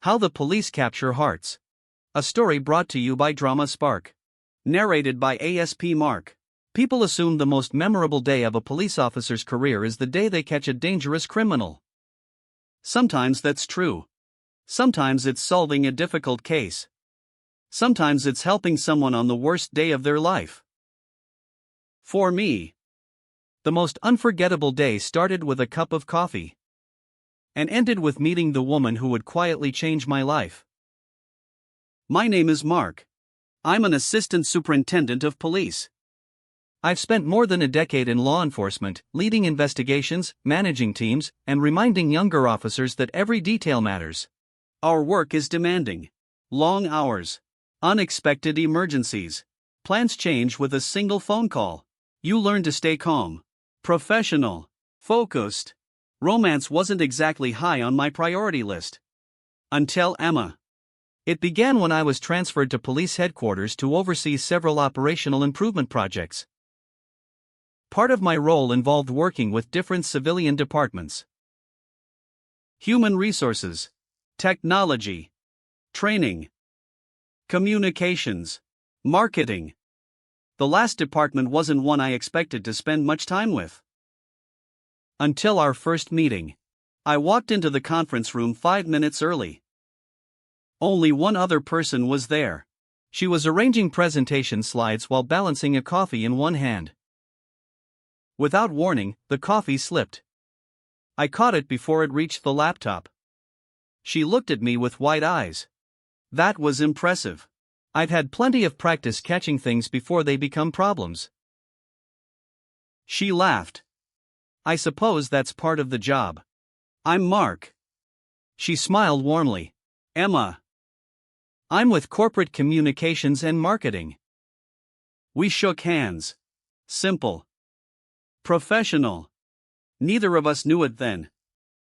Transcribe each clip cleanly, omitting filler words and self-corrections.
How the Police Capture Hearts. A story brought to you by Drama Spark. Narrated by ASP Marc. People assume the most memorable day of a police officer's career is the day they catch a dangerous criminal. Sometimes that's true. Sometimes it's solving a difficult case. Sometimes it's helping someone on the worst day of their life. For me, the most unforgettable day started with a cup of coffee and ended with meeting the woman who would quietly change my life. My name is Marc. I'm an assistant superintendent of police. I've spent more than a decade in law enforcement, leading investigations, managing teams, and reminding younger officers that every detail matters. Our work is demanding. Long hours. Unexpected emergencies. Plans change with a single phone call. You learn to stay calm, professional, focused. Romance wasn't exactly high on my priority list. Until Emma. It began when I was transferred to police headquarters to oversee several operational improvement projects. Part of my role involved working with different civilian departments: human resources, technology, training, communications, marketing. The last department wasn't one I expected to spend much time with. Until our first meeting. I walked into the conference room 5 minutes early. Only one other person was there. She was arranging presentation slides while balancing a coffee in one hand. Without warning, the coffee slipped. I caught it before it reached the laptop. She looked at me with wide eyes. That was impressive. I've had plenty of practice catching things before they become problems. She laughed. I suppose that's part of the job. I'm Marc. She smiled warmly. Emma. I'm with corporate communications and marketing. We shook hands. Simple. Professional. Neither of us knew it then.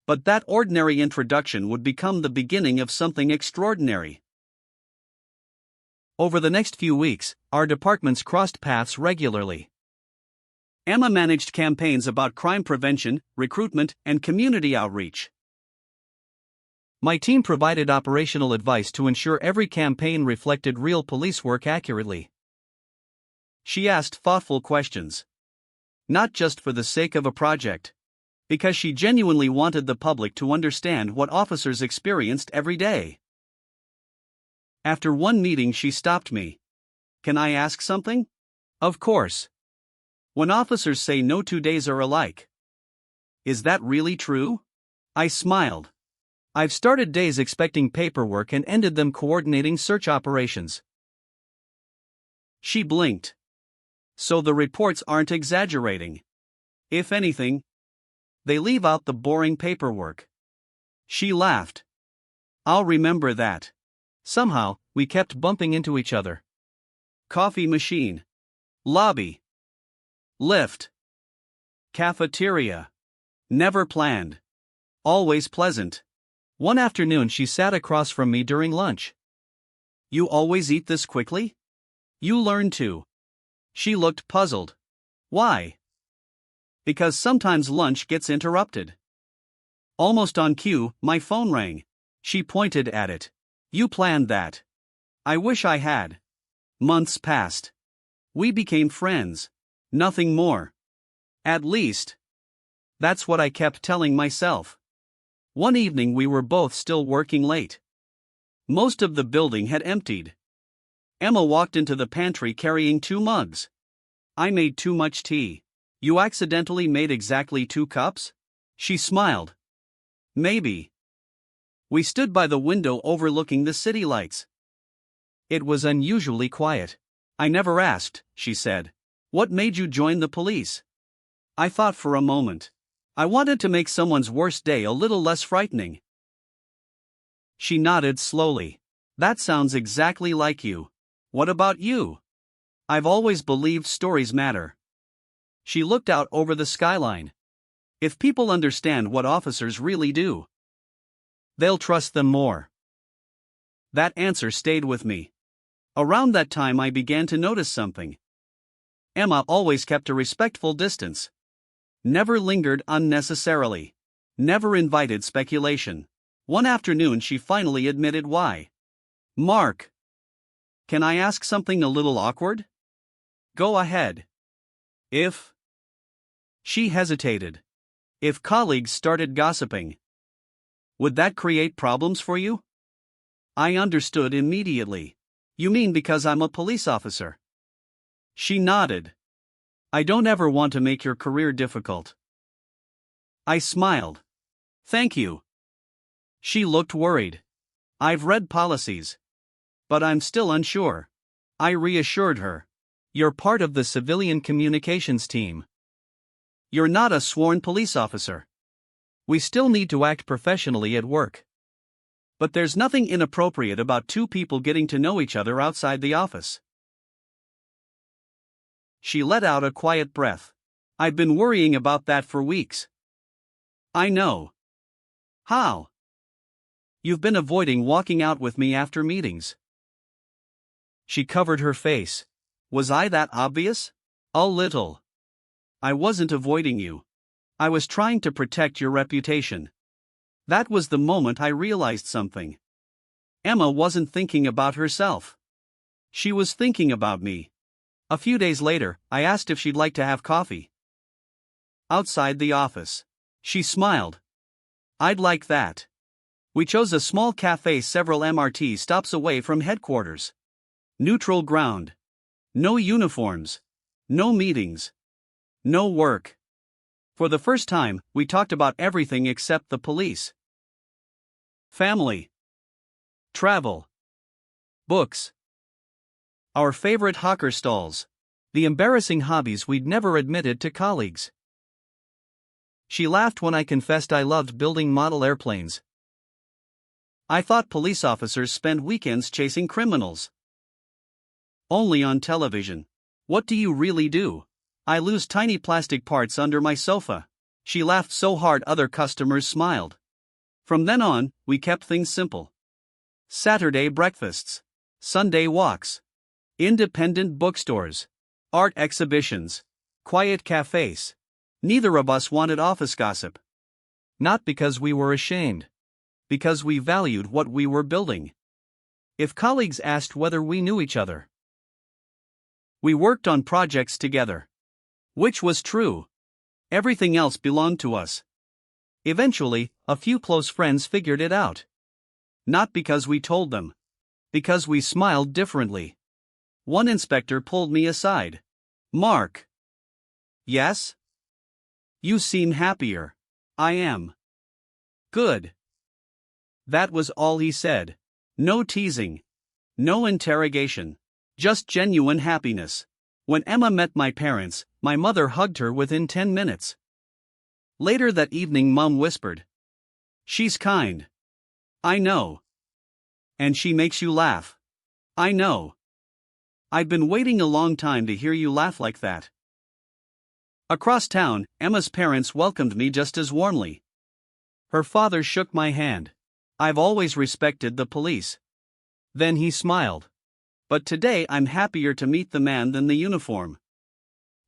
But that ordinary introduction would become the beginning of something extraordinary. Over the next few weeks, our departments crossed paths regularly. Emma managed campaigns about crime prevention, recruitment, and community outreach. My team provided operational advice to ensure every campaign reflected real police work accurately. She asked thoughtful questions. Not just for the sake of a project. Because she genuinely wanted the public to understand what officers experienced every day. After one meeting, she stopped me. Can I ask something? Of course. When officers say no 2 days are alike. Is that really true? I smiled. I've started days expecting paperwork and ended them coordinating search operations. She blinked. So the reports aren't exaggerating. If anything, they leave out the boring paperwork. She laughed. I'll remember that. Somehow, we kept bumping into each other. Coffee machine. Lobby. Lift. Cafeteria. Never planned. Always pleasant. One afternoon she sat across from me during lunch. You always eat this quickly? You learn to. She looked puzzled. Why? Because sometimes lunch gets interrupted. Almost on cue, my phone rang. She pointed at it. You planned that. I wish I had. Months passed. We became friends. Nothing more. At least. That's what I kept telling myself. One evening we were both still working late. Most of the building had emptied. Emma walked into the pantry carrying 2 mugs. I made too much tea. You accidentally made exactly 2 cups? She smiled. Maybe. We stood by the window overlooking the city lights. It was unusually quiet. I never asked, she said. What made you join the police? I thought for a moment. I wanted to make someone's worst day a little less frightening. She nodded slowly. That sounds exactly like you. What about you? I've always believed stories matter. She looked out over the skyline. If people understand what officers really do, they'll trust them more. That answer stayed with me. Around that time I began to notice something. Emma always kept a respectful distance. Never lingered unnecessarily. Never invited speculation. One afternoon she finally admitted why. Mark, can I ask something a little awkward? Go ahead. If she hesitated. If colleagues started gossiping, would that create problems for you? I understood immediately. You mean because I'm a police officer? She nodded. I don't ever want to make your career difficult. I smiled. Thank you. She looked worried. I've read policies. But I'm still unsure. I reassured her. You're part of the civilian communications team. You're not a sworn police officer. We still need to act professionally at work. But there's nothing inappropriate about two people getting to know each other outside the office. She let out a quiet breath. I've been worrying about that for weeks. I know. How? You've been avoiding walking out with me after meetings. She covered her face. Was I that obvious? A little. I wasn't avoiding you. I was trying to protect your reputation. That was the moment I realized something. Emma wasn't thinking about herself. She was thinking about me. A few days later, I asked if she'd like to have coffee. Outside the office. She smiled. I'd like that. We chose a small cafe several MRT stops away from headquarters. Neutral ground. No uniforms. No meetings. No work. For the first time, we talked about everything except the police. Family. Travel. Books. Our favorite hawker stalls. The embarrassing hobbies we'd never admitted to colleagues. She laughed when I confessed I loved building model airplanes. I thought police officers spend weekends chasing criminals. Only on television. What do you really do? I lose tiny plastic parts under my sofa. She laughed so hard other customers smiled. From then on, we kept things simple. Saturday breakfasts. Sunday walks. Independent bookstores. Art exhibitions. Quiet cafes. Neither of us wanted office gossip. Not because we were ashamed. Because we valued what we were building. If colleagues asked whether we knew each other, we worked on projects together. Which was true. Everything else belonged to us. Eventually, a few close friends figured it out. Not because we told them. Because we smiled differently. One inspector pulled me aside. Mark. Yes? You seem happier. I am. Good. That was all he said. No teasing. No interrogation. Just genuine happiness. When Emma met my parents, my mother hugged her within 10 minutes. Later that evening, Mom whispered, "She's kind." I know. And she makes you laugh. I know. I've been waiting a long time to hear you laugh like that. Across town, Emma's parents welcomed me just as warmly. Her father shook my hand. I've always respected the police. Then he smiled. But today I'm happier to meet the man than the uniform.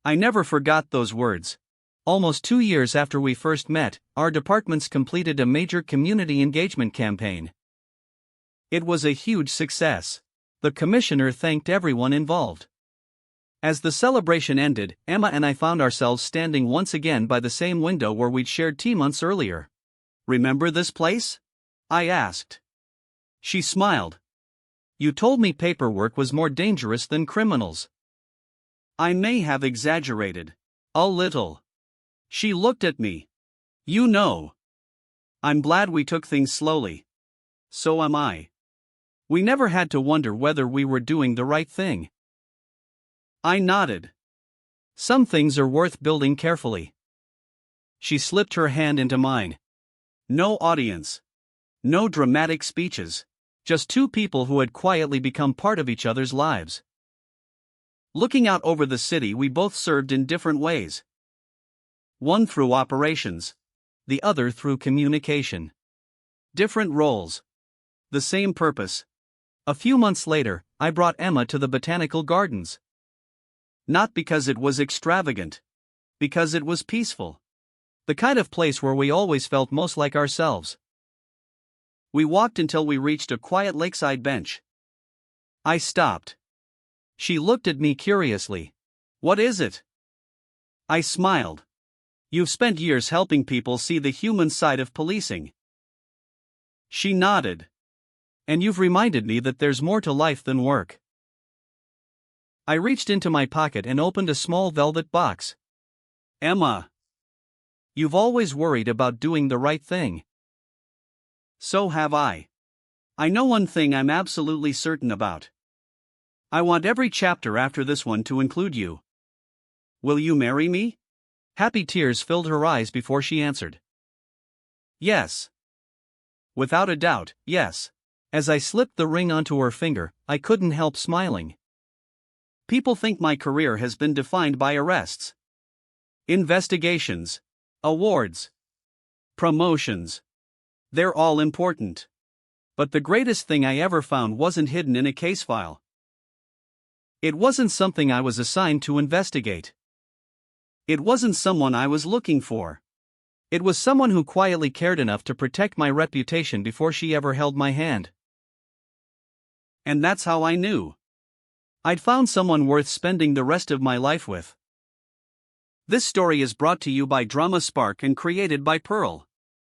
I never forgot those words. Almost 2 years after we first met, our departments completed a major community engagement campaign. It was a huge success. The commissioner thanked everyone involved. As the celebration ended, Emma and I found ourselves standing once again by the same window where we'd shared tea months earlier. Remember this place? I asked. She smiled. You told me paperwork was more dangerous than criminals. I may have exaggerated. A little. She looked at me. You know. I'm glad we took things slowly. So am I. We never had to wonder whether we were doing the right thing. I nodded. Some things are worth building carefully. She slipped her hand into mine. No audience. No dramatic speeches. Just two people who had quietly become part of each other's lives. Looking out over the city, we both served in different ways. One through operations. The other through communication. Different roles. The same purpose. A few months later, I brought Emma to the botanical gardens. Not because it was extravagant. Because it was peaceful. The kind of place where we always felt most like ourselves. We walked until we reached a quiet lakeside bench. I stopped. She looked at me curiously. What is it? I smiled. You've spent years helping people see the human side of policing. She nodded. And you've reminded me that there's more to life than work. I reached into my pocket and opened a small velvet box. Emma. You've always worried about doing the right thing. So have I. I know one thing I'm absolutely certain about. I want every chapter after this one to include you. Will you marry me? Happy tears filled her eyes before she answered. Yes. Without a doubt, yes. As I slipped the ring onto her finger, I couldn't help smiling. People think my career has been defined by arrests, investigations, awards, promotions. They're all important. But the greatest thing I ever found wasn't hidden in a case file. It wasn't something I was assigned to investigate. It wasn't someone I was looking for. It was someone who quietly cared enough to protect my reputation before she ever held my hand. And that's how I knew I'd found someone worth spending the rest of my life with. This story is brought to you by Drama Spark and created by Pearl.